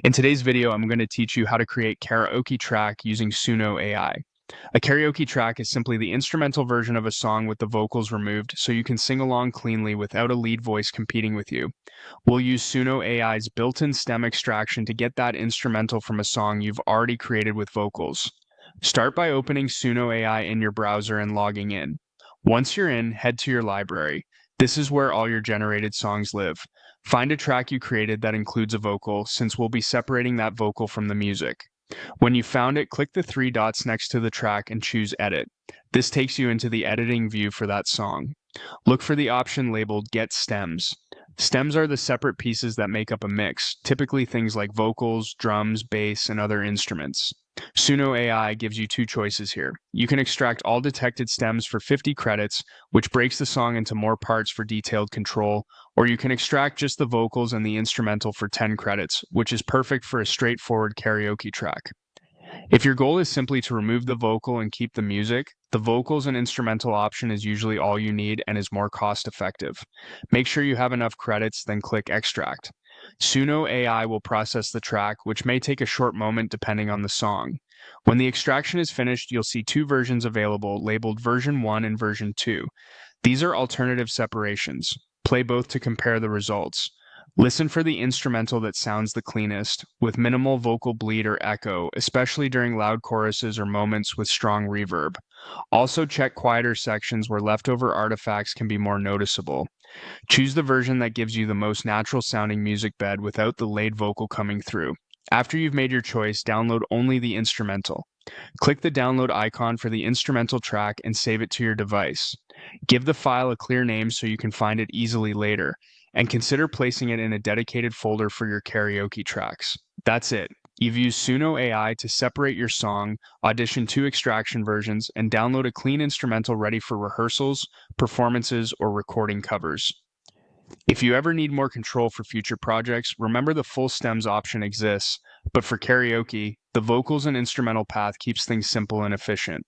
In today's video, I'm going to teach you how to create karaoke track using Suno AI. A karaoke track is simply the instrumental version of a song with the vocals removed so you can sing along cleanly without a lead voice competing with you. We'll use Suno AI's built-in stem extraction to get that instrumental from a song you've already created with vocals. Start by opening Suno AI in your browser and logging in. Once you're in, head to your library. This is where all your generated songs live. Find a track you created that includes a vocal, since we'll be separating that vocal from the music. When you found it, click the three dots next to the track and choose Edit. This takes you into the editing view for that song. Look for the option labeled Get Stems. Stems are the separate pieces that make up a mix, typically things like vocals, drums, bass, and other instruments. Suno AI gives you two choices here. You can extract all detected stems for 50 credits, which breaks the song into more parts for detailed control, or you can extract just the vocals and the instrumental for 10 credits, which is perfect for a straightforward karaoke track. If your goal is simply to remove the vocal and keep the music, the vocals and instrumental option is usually all you need and is more cost effective. Make sure you have enough credits, then click Extract. Suno AI will process the track, which may take a short moment depending on the song. When the extraction is finished, you'll see two versions available, labeled version 1 and version 2. These are alternative separations. Play both to compare the results. Listen for the instrumental that sounds the cleanest, with minimal vocal bleed or echo, especially during loud choruses or moments with strong reverb. Also check quieter sections where leftover artifacts can be more noticeable. Choose the version that gives you the most natural sounding music bed without the laid vocal coming through. After you've made your choice, download only the instrumental. Click the download icon for the instrumental track and save it to your device. Give the file a clear name so you can find it easily later, and consider placing it in a dedicated folder for your karaoke tracks. That's it. You've used Suno AI to separate your song, audition two extraction versions, and download a clean instrumental ready for rehearsals, performances, or recording covers. If you ever need more control for future projects, remember the full stems option exists, but for karaoke, the vocals and instrumental path keeps things simple and efficient.